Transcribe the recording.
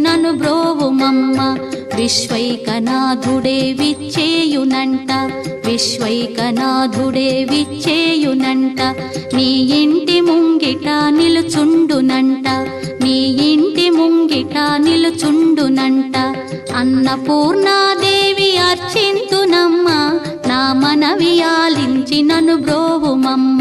నను బ్రోవుమమ్మ. విశ్వైకనాథుడే విచ్చేయునంట, విశ్వైకనాథుడే విచ్చేయునంట. నీ ఇంటి ముంగిట నిలుచుండునంట, నీ ఇంటి ముంగిట నిలుచుండునంట. అన్నపూర్ణాదేవి అర్చింతునమ్మ, నా మనవి ఆలించి నను బ్రోవుమమ్మ.